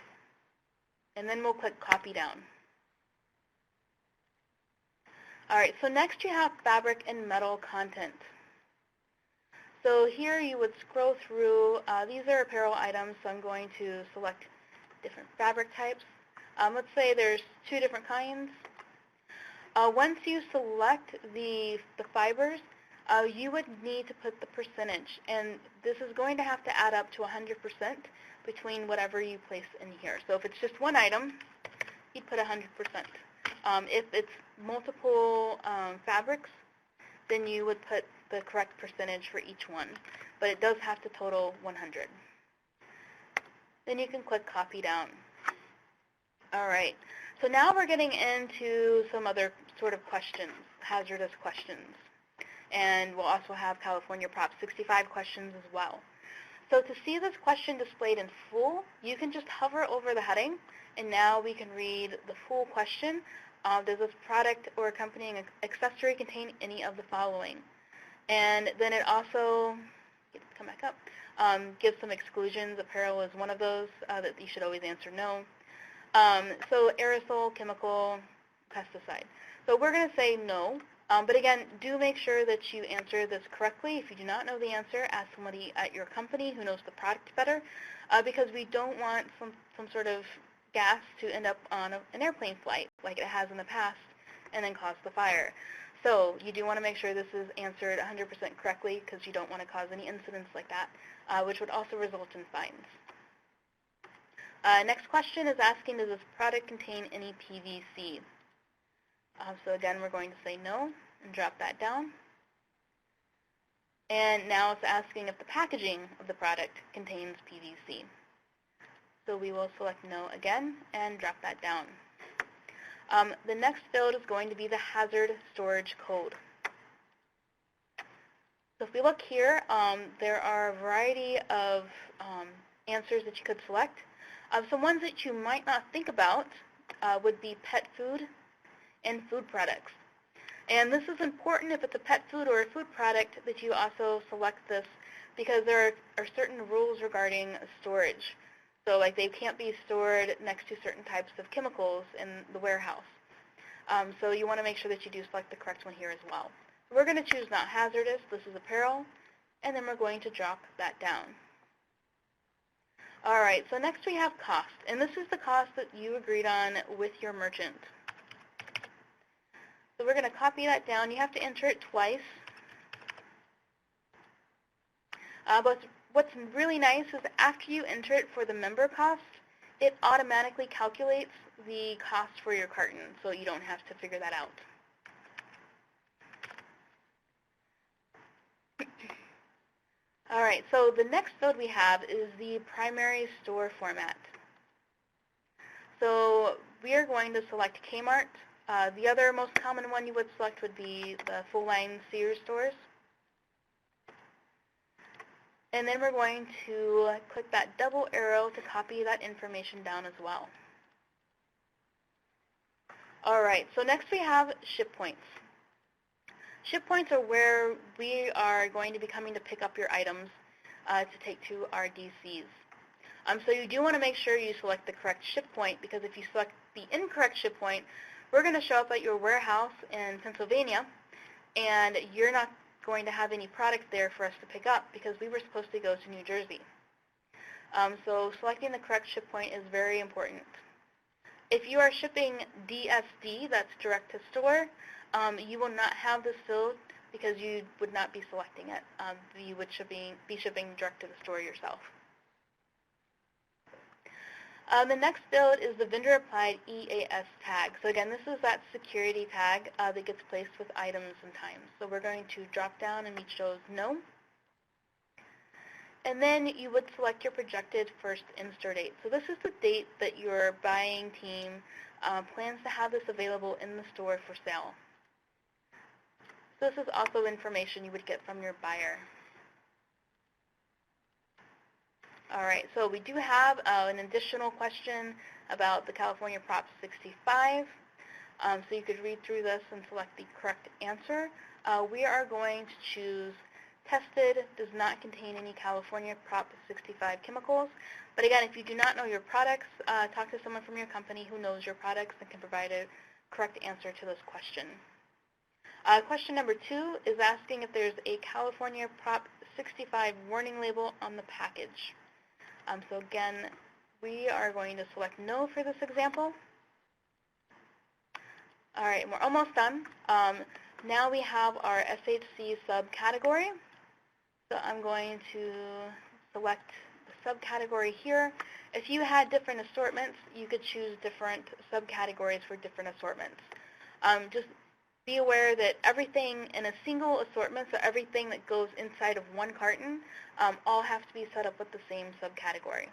And then we'll click copy down. All right, so next you have fabric and metal content. So here you would scroll through, these are apparel items, so I'm going to select different fabric types. Let's say there's 2 different kinds. Once you select the fibers, you would need to put the percentage, and this is going to have to add up to 100% between whatever you place in here. So if it's just one item, you'd put 100%. If it's multiple fabrics, then you would put the correct percentage for each one, but it does have to total 100. Then you can click copy down. All right, so now we're getting into some other sort of questions, hazardous questions. And we'll also have California Prop 65 questions as well. So to see this question displayed in full, you can just hover over the heading, and now we can read the full question. Does this product or accompanying accessory contain any of the following? And then it also, come back up, gives some exclusions. Apparel is one of those that you should always answer no. So aerosol, chemical, pesticide. So we're going to say no. But again, do make sure that you answer this correctly. If you do not know the answer, ask somebody at your company who knows the product better, because we don't want some sort of gas to end up on an airplane flight like it has in the past and then cause the fire. So you do want to make sure this is answered 100% correctly, because you don't want to cause any incidents like that, which would also result in fines. Next question is asking, does this product contain any PVC? So again, we're going to say no and drop that down. And now it's asking if the packaging of the product contains PVC. So we will select no again and drop that down. The next field is going to be the hazard storage code. So if we look here, there are a variety of answers that you could select. Some ones that you might not think about would be pet food and food products. And this is important if it's a pet food or a food product that you also select this, because there are certain rules regarding storage. So like they can't be stored next to certain types of chemicals in the warehouse. So you want to make sure that you do select the correct one here as well. We're going to choose not hazardous. This is apparel. And then we're going to drop that down. All right, so next we have cost. And this is the cost that you agreed on with your merchant. So we're going to copy that down. You have to enter it twice. But what's really nice is after you enter it for the member cost, it automatically calculates the cost for your carton, so you don't have to figure that out. All right, so the next field we have is the primary store format. So we are going to select Kmart. The other most common one you would select would be the full-line Sears stores. And then we're going to click that double arrow to copy that information down as well. All right, so next we have ship points. Ship points are where we are going to be coming to pick up your items to take to our DCs. So you do want to make sure you select the correct ship point, because if you select the incorrect ship point, we're going to show up at your warehouse in Pennsylvania, and you're not going to have any product there for us to pick up because we were supposed to go to New Jersey. So selecting the correct ship point is very important. If you are shipping DSD, that's direct to store, you will not have this filled because you would not be selecting it. You would be shipping direct to the store yourself. The next field is the vendor applied EAS tag. So again, this is that security tag that gets placed with items and times. So we're going to drop down and we chose no. And then you would select your projected first in-store date. So this is the date that your buying team plans to have this available in the store for sale. So this is also information you would get from your buyer. All right, so we do have an additional question about the California Prop 65. So you could read through this and select the correct answer. We are going to choose tested, does not contain any California Prop 65 chemicals. But again, if you do not know your products, talk to someone from your company who knows your products and can provide a correct answer to this question. Question number 2 is asking if there's a California Prop 65 warning label on the package. So again, we are going to select no for this example. All right, we're almost done. Now we have our SHC subcategory. So I'm going to select the subcategory here. If you had different assortments, you could choose different subcategories for different assortments. Just be aware that everything in a single assortment, so everything that goes inside of one carton, all have to be set up with the same subcategory.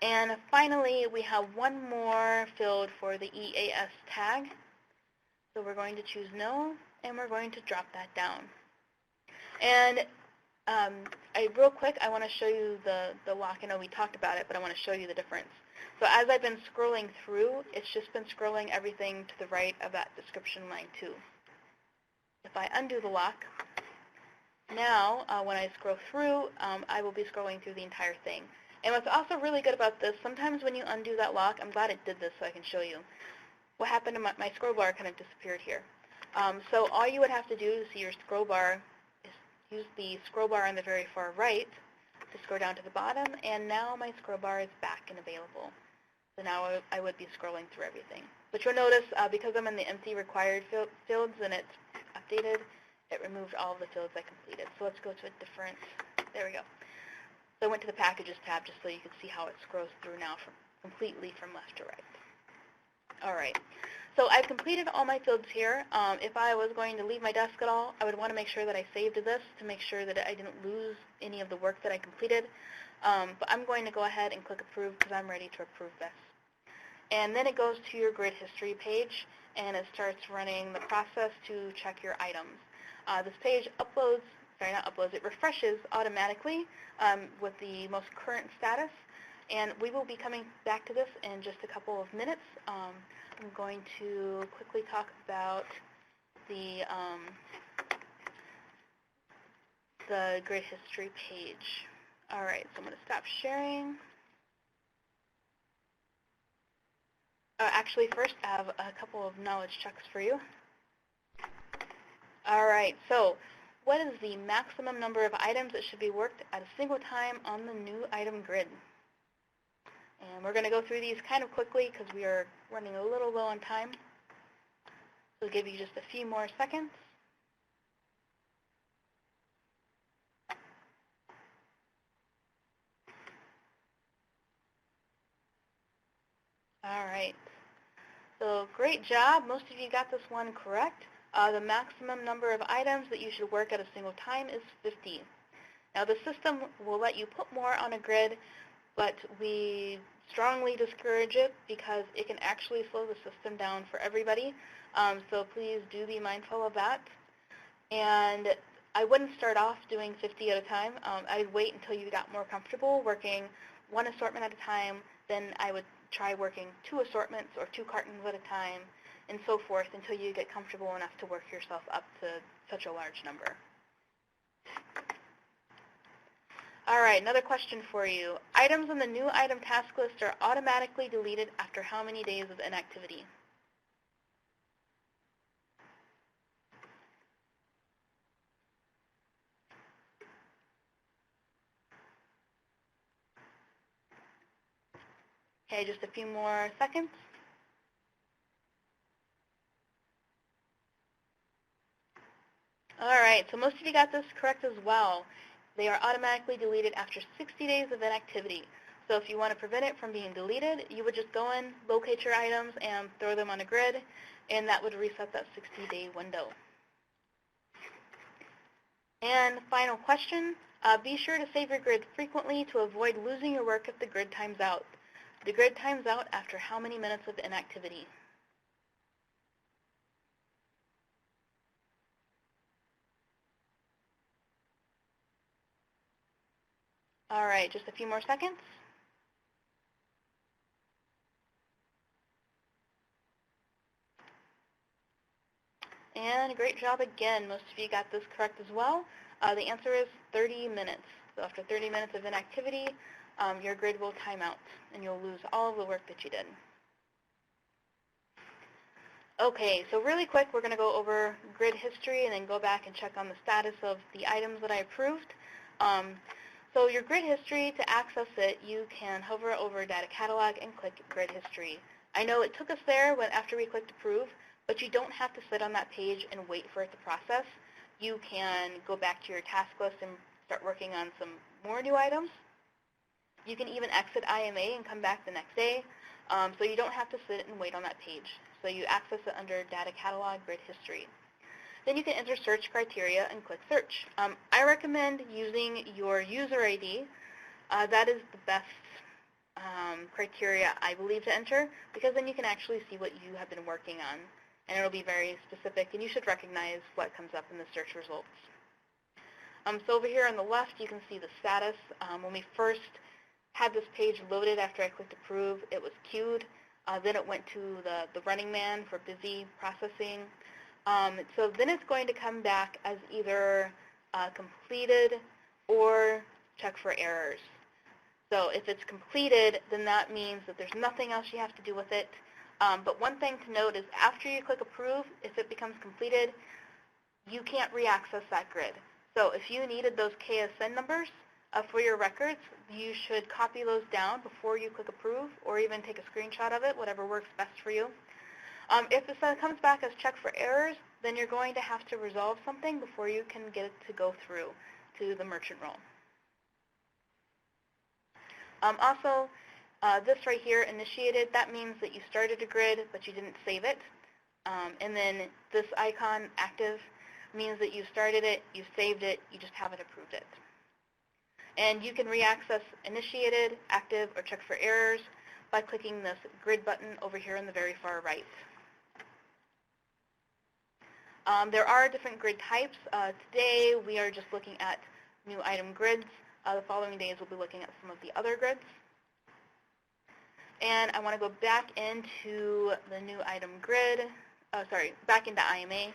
And finally, we have one more field for the EAS tag. So we're going to choose no, and we're going to drop that down. And real quick, I want to show you the lock. I know we talked about it, but I want to show you the difference. So as I've been scrolling through, it's just been scrolling everything to the right of that description line too. If I undo the lock, now when I scroll through, I will be scrolling through the entire thing. And what's also really good about this, sometimes when you undo that lock, I'm glad it did this so I can show you. What happened to my scroll bar kind of disappeared here. So all you would have to do to see your scroll bar is use the scroll bar on the very far right to scroll down to the bottom, and now my scroll bar is back and available. So now I would be scrolling through everything. But you'll notice because I'm in the empty required fields and it's updated, it removed all of the fields I completed. So let's go to a different, there we go. So I went to the packages tab just so you could see how it scrolls through now completely from left to right. All right. So I've completed all my fields here. If I was going to leave my desk at all, I would want to make sure that I saved this to make sure that I didn't lose any of the work that I completed. But I'm going to go ahead and click approve because I'm ready to approve this. And then it goes to your grid history page, and it starts running the process to check your items. This page it refreshes automatically with the most current status. And we will be coming back to this in just a couple of minutes. I'm going to quickly talk about the grid history page. All right, so I'm going to stop sharing. Actually, first I have a couple of knowledge checks for you. All right, so what is the maximum number of items that should be worked at a single time on the new item grid? And we're going to go through these kind of quickly because we are running a little low on time. So I'll give you just a few more seconds. All right. So great job. Most of you got this one correct. The maximum number of items that you should work at a single time is 50. Now the system will let you put more on a grid, but we strongly discourage it because it can actually slow the system down for everybody. So please do be mindful of that. And I wouldn't start off doing 50 at a time. I'd wait until you got more comfortable working one assortment at a time. Then I would try working 2 assortments or 2 cartons at a time, and so forth until you get comfortable enough to work yourself up to such a large number. All right, another question for you. Items on the new item task list are automatically deleted after how many days of inactivity? Okay, just a few more seconds. All right, so most of you got this correct as well. They are automatically deleted after 60 days of inactivity. So if you want to prevent it from being deleted, you would just go in, locate your items, and throw them on a grid, and that would reset that 60-day window. And final question, be sure to save your grid frequently to avoid losing your work if the grid times out. The grid times out after how many minutes of inactivity? All right, just a few more seconds. And great job again. Most of you got this correct as well. The answer is 30 minutes. So after 30 minutes of inactivity, your grid will time out, and you'll lose all of the work that you did. Okay, so really quick, we're going to go over grid history and then go back and check on the status of the items that I approved. So your grid history, to access it, you can hover over Data Catalog and click Grid History. I know it took us there after we clicked Approve, but you don't have to sit on that page and wait for it to process. You can go back to your task list and start working on some more new items. You can even exit IMA and come back the next day, so you don't have to sit and wait on that page. So you access it under Data Catalog, Grid History. Then you can enter search criteria and click search. I recommend using your user ID. That is the best criteria, I believe, to enter, because then you can actually see what you have been working on. And it'll be very specific, and you should recognize what comes up in the search results. So over here on the left, you can see the status. When we first had this page loaded after I clicked Approve, it was queued. Then it went to the running man for busy processing. So then it's going to come back as either completed or check for errors. So if it's completed, then that means that there's nothing else you have to do with it. But one thing to note is after you click Approve, if it becomes completed, you can't re-access that grid. So if you needed those KSN numbers for your records, you should copy those down before you click Approve, or even take a screenshot of it, whatever works best for you. If it comes back as check for errors, then you're going to have to resolve something before you can get it to go through to the merchant role. Also, this right here, initiated, that means that you started a grid, but you didn't save it. And then this icon, active, means that you started it, you saved it, you just haven't approved it. And you can re-access initiated, active, or check for errors by clicking this grid button over here on the very far right. There are different grid types. Today, we are just looking at new item grids. The following days, we'll be looking at some of the other grids. And I want to go back into the new item grid, back into IMA,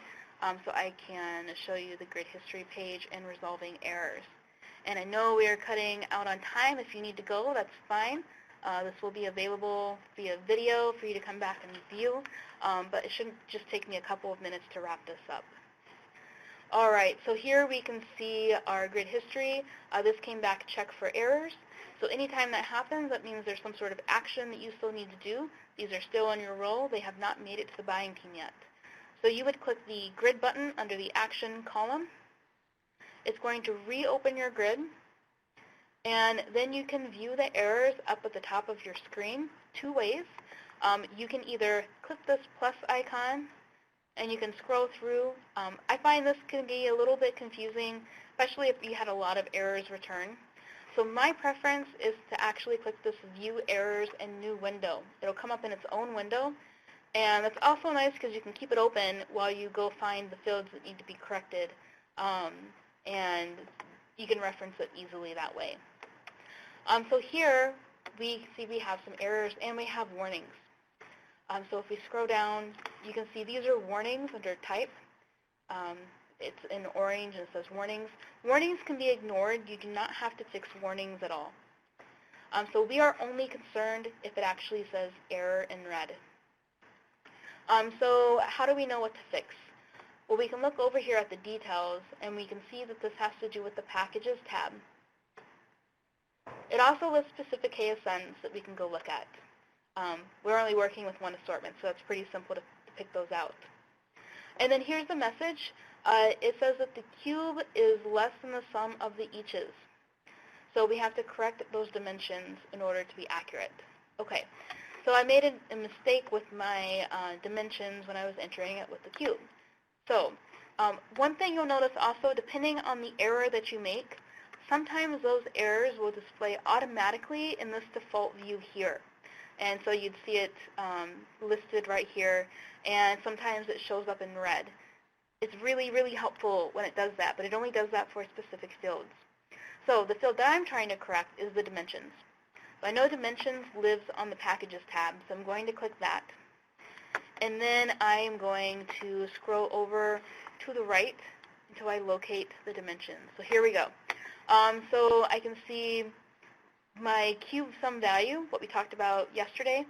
so I can show you the grid history page and resolving errors. And I know we are cutting out on time. If you need to go, that's fine. This will be available via video for you to come back and view, but it shouldn't just take me a couple of minutes to wrap this up. All right, so here we can see our grid history. This came back check for errors. So anytime that happens, that means there's some sort of action that you still need to do. These are still on your roll. They have not made it to the buying team yet. So you would click the grid button under the action column. It's going to reopen your grid. And then you can view the errors up at the top of your screen 2 ways. You can either click this plus icon and you can scroll through. I find this can be a little bit confusing, especially if you had a lot of errors return. So my preference is to actually click this View Errors and New Window. It'll come up in its own window. And it's also nice because you can keep it open while you go find the fields that need to be corrected. and you can reference it easily that way. So here we see we have some errors and we have warnings. So if we scroll down, you can see these are warnings under type. It's in orange and it says warnings. Warnings can be ignored. You do not have to fix warnings at all. So we are only concerned if it actually says error in red. So how do we know what to fix? Well, we can look over here at the details, and we can see that this has to do with the Packages tab. It also lists specific KSNs that we can go look at. We're only working with one assortment, so that's pretty simple to pick those out. And then here's the message. It says that the cube is less than the sum of the eaches. So we have to correct those dimensions in order to be accurate. Okay, so I made a mistake with my dimensions when I was entering it with the cube. So one thing you'll notice also, depending on the error that you make, sometimes those errors will display automatically in this default view here. And so you'd see it listed right here, and sometimes it shows up in red. It's really, really helpful when it does that, but it only does that for specific fields. So the field that I'm trying to correct is the dimensions. So I know dimensions lives on the Packages tab, so I'm going to click that. And then I am going to scroll over to the right until I locate the dimensions. So here we go. So I can see my cube sum value, what we talked about yesterday.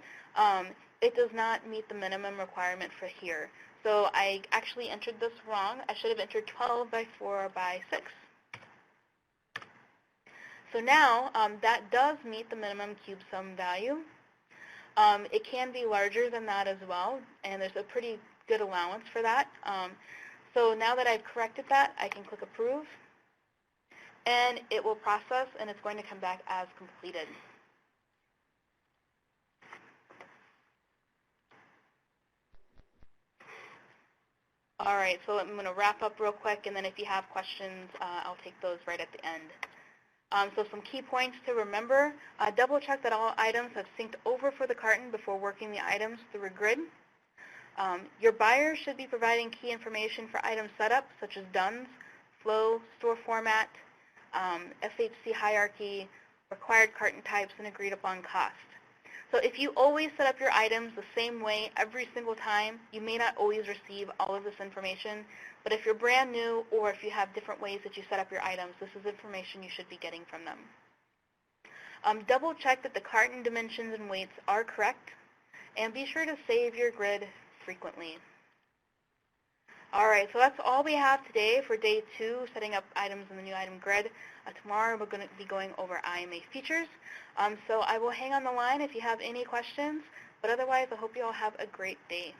It does not meet the minimum requirement for here. So I actually entered this wrong. I should have entered 12 by 4 by 6. So now that does meet the minimum cube sum value. It can be larger than that as well, and there's a pretty good allowance for that. So now that I've corrected that, I can click Approve, and it will process, and it's going to come back as completed. All right, so I'm going to wrap up real quick, and then if you have questions, I'll take those right at the end. So some key points to remember. Double check that all items have synced over for the carton before working the items through a grid. Your buyer should be providing key information for item setup, such as DUNS, flow, store format, SHC hierarchy, required carton types, and agreed upon cost. So if you always set up your items the same way every single time, you may not always receive all of this information. But if you're brand new or if you have different ways that you set up your items, this is information you should be getting from them. Double check that the carton dimensions and weights are correct, and be sure to save your grid frequently. All right, so that's all we have today for day 2, setting up items in the new item grid. Tomorrow we're going to be going over IMA features. So I will hang on the line if you have any questions, but otherwise I hope you all have a great day.